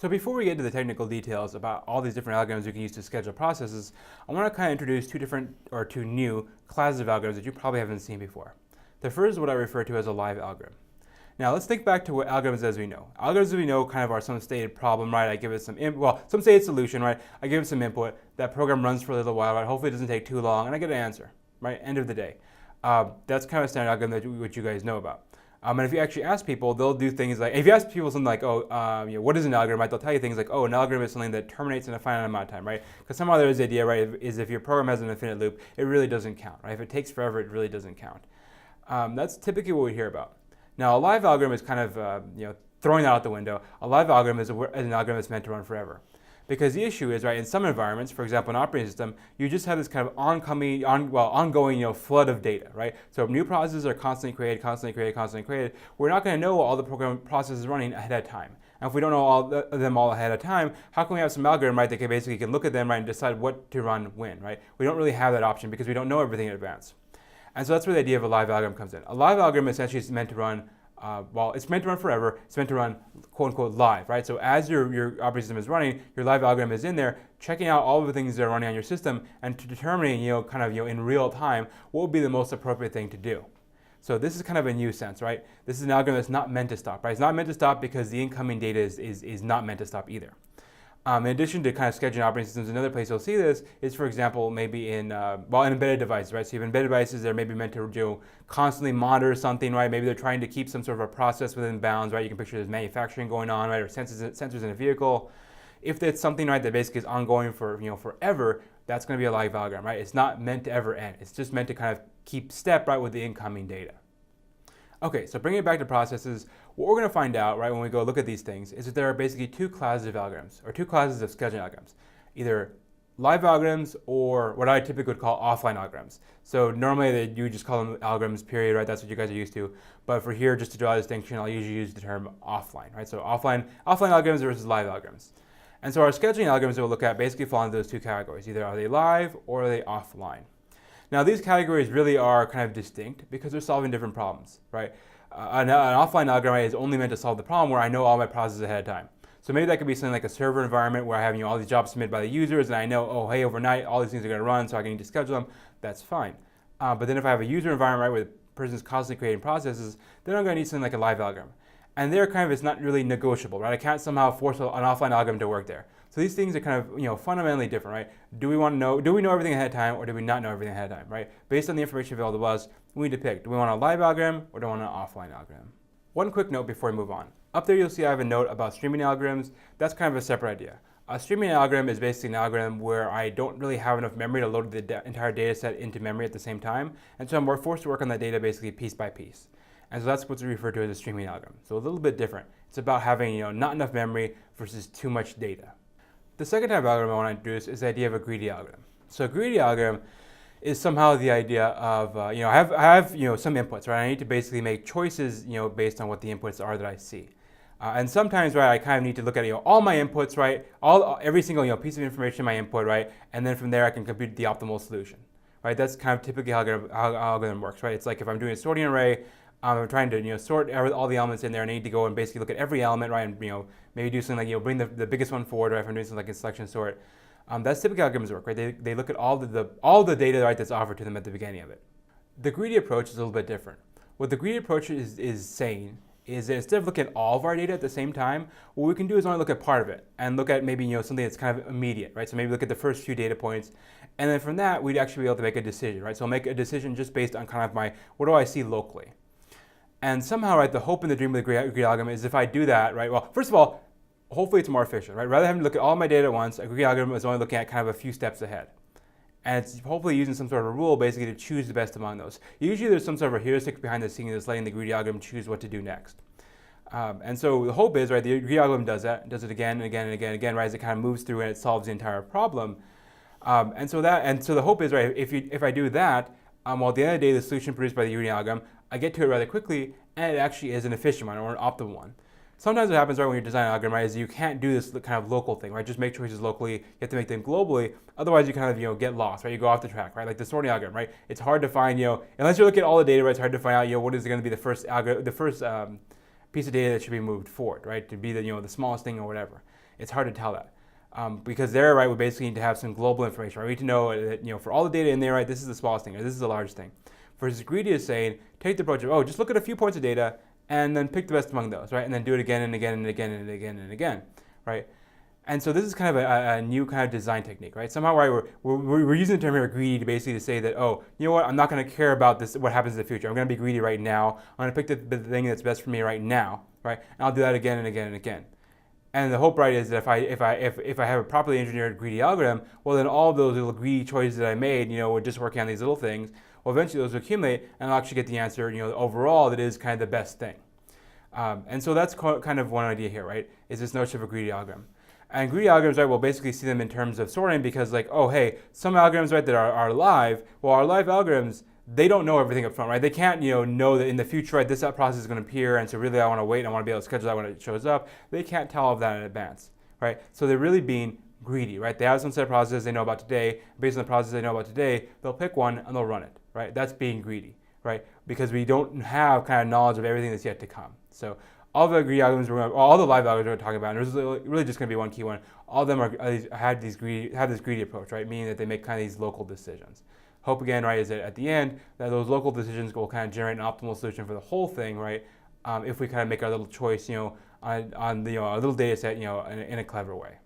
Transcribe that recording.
So before we get into the technical details about all these different algorithms you can use to schedule processes, I want to kind of introduce two new classes of algorithms that you probably haven't seen before. The first is what I refer to as a live algorithm. Now let's think back to what algorithms as we know. Algorithms as we know kind of are some stated problem, right? I give it some some stated solution, right? I give it some input. That program runs for a little while, right? Hopefully it doesn't take too long, and I get an answer, right? End of the day. That's kind of a standard algorithm that you guys know about. And if you actually ask people, they'll do things like, if you ask people something like, what is an algorithm, right? They'll tell you things like, an algorithm is something that terminates in a finite amount of time, right? Because somehow there's the idea, right, is if your program has an infinite loop, it really doesn't count, right? If it takes forever, it really doesn't count. That's typically what we hear about. Now, a live algorithm is kind of, throwing that out the window. A live algorithm is an algorithm that's meant to run forever. Because the issue is, right, in some environments, for example, an operating system, you just have this kind of ongoing, flood of data, right? So new processes are constantly created. We're not going to know all the program processes running ahead of time. And if we don't know all of them all ahead of time, how can we have some algorithm, right, that can look at them, right, and decide what to run when, right? We don't really have that option because we don't know everything in advance. And so that's where the idea of a live algorithm comes in. A live algorithm essentially is meant to run it's meant to run forever. It's meant to run quote unquote live, right? So as your operating system is running, your live algorithm is in there checking out all of the things that are running on your system and determining, in real time, what would be the most appropriate thing to do. So this is kind of a new sense, right? This is an algorithm that's not meant to stop, right? It's not meant to stop because the incoming data is not meant to stop either. In addition to kind of scheduling operating systems, another place you'll see this is, for example, maybe in embedded devices, right? So you have embedded devices that are maybe meant to constantly monitor something, right? Maybe they're trying to keep some sort of a process within bounds, right? You can picture there's manufacturing going on, right? Or sensors in a vehicle. If it's something, right, that basically is ongoing for, forever, that's going to be a live algorithm, right? It's not meant to ever end. It's just meant to kind of keep step, right, with the incoming data. Okay, so bringing it back to processes, what we're going to find out, right, when we go look at these things is that there are basically two classes of algorithms, or two classes of scheduling algorithms, either live algorithms or what I typically would call offline algorithms. So normally you just call them algorithms, period, right? That's what you guys are used to. But for here, just to draw a distinction, I'll usually use the term offline, right? So offline algorithms versus live algorithms. And so our scheduling algorithms that we'll look at basically fall into those two categories. Either are they live or are they offline. Now these categories really are kind of distinct because they're solving different problems, right? An offline algorithm is only meant to solve the problem where I know all my processes ahead of time. So maybe that could be something like a server environment where I have all these jobs submitted by the users and I know, oh hey, overnight all these things are going to run, so I need to schedule them. That's fine. But then if I have a user environment, right, where the person's constantly creating processes, then I'm going to need something like a live algorithm. And there it's not really negotiable, right? I can't somehow force an offline algorithm to work there. So these things are kind of, fundamentally different, right? Do we know everything ahead of time or do we not know everything ahead of time, right? Based on the information available to us, we need to pick. Do we want a live algorithm or do we want an offline algorithm? One quick note before we move on. Up there you'll see I have a note about streaming algorithms. That's kind of a separate idea. A streaming algorithm is basically an algorithm where I don't really have enough memory to load the entire data set into memory at the same time. And so I'm forced to work on that data basically piece by piece. And so that's what's referred to as a streaming algorithm. So a little bit different. It's about having not enough memory versus too much data. The second type of algorithm I want to introduce is the idea of a greedy algorithm. So a greedy algorithm is somehow the idea of, I have some inputs, right? I need to basically make choices, based on what the inputs are that I see. And sometimes, right, I kind of need to look at, all my inputs, right? Every single, piece of information in my input, right? And then from there I can compute the optimal solution, right? That's kind of typically how algorithm works, right? It's like if I'm doing a sorting array, I'm trying to sort all the elements in there, and I need to go and basically look at every element, right, and maybe do something like bring the biggest one forward, right, if I'm doing something like a selection sort. That's typically how algorithms work, right? They look at all the data, right, that's offered to them at the beginning of it. The greedy approach is a little bit different. What the greedy approach is saying is that instead of looking at all of our data at the same time, what we can do is only look at part of it and look at maybe something that's kind of immediate, right? So maybe look at the first few data points, and then from that we'd actually be able to make a decision, right? So I'll make a decision just based on kind of what do I see locally. And somehow, right, the hope and the dream of the greedy algorithm is if I do that, right, well, first of all, hopefully it's more efficient, right? Rather than having to look at all my data at once, a greedy algorithm is only looking at kind of a few steps ahead. And it's hopefully using some sort of a rule basically to choose the best among those. Usually there's some sort of a heuristic behind the scenes that's letting the greedy algorithm choose what to do next. And so the hope is, right, the greedy algorithm does it again and again and again and again, right, as it kind of moves through and it solves the entire problem. And so the hope is, right, if I do that, well, at the end of the day, the solution produced by the greedy algorithm, I get to it rather quickly, and it actually is an efficient one or an optimal one. Sometimes what happens, right, when you design an algorithm, right, is you can't do this kind of local thing, right? Just make choices locally. You have to make them globally. Otherwise, you kind of get lost, right? You go off the track, right? Like the sorting algorithm, right? It's hard to find, unless you look at all the data, right? It's hard to find out, what is going to be the first piece of data that should be moved forward, right? To be the smallest thing or whatever. It's hard to tell that. Because there, right, we basically need to have some global information, right? We need to know that, for all the data in there, right, this is the smallest thing, or this is the largest thing. Versus greedy is saying, take the approach of, oh, just look at a few points of data and then pick the best among those, right? And then do it again and again and again and again and again, right? And so this is kind of a new kind of design technique, right? Somehow, right, we're using the term here greedy to basically to say that, oh, you know what, I'm not going to care about this, what happens in the future. I'm going to be greedy right now. I'm going to pick the thing that's best for me right now, right? And I'll do that again and again and again. And the hope, right, is that if I have a properly engineered greedy algorithm, well, then all of those little greedy choices that I made, we're just working on these little things. Well, eventually those will accumulate, and I'll actually get the answer, overall that is kind of the best thing. And so that's kind of one idea here, right? Is this notion of a greedy algorithm. And greedy algorithms, right, we'll basically see them in terms of sorting because, like, oh, hey, some algorithms, right, that are live, well, our live algorithms, they don't know everything up front, right? They can't, know that in the future, right, this process is going to appear, and so really I want to wait and I want to be able to schedule that when it shows up. They can't tell all of that in advance, right? So they're really being greedy, right? They have some set of processes they know about today. Based on the process they know about today, they'll pick one and they'll run it, right? That's being greedy, right? Because we don't have kind of knowledge of everything that's yet to come. So all the greedy algorithms, all the live algorithms we're going to talk about, and there's really just going to be one key one. All of them have this greedy approach, right? Meaning that they make kind of these local decisions. Hope again, right, is that at the end that those local decisions will kind of generate an optimal solution for the whole thing, right? If we kind of make our little choice, on a little data set, in a clever way.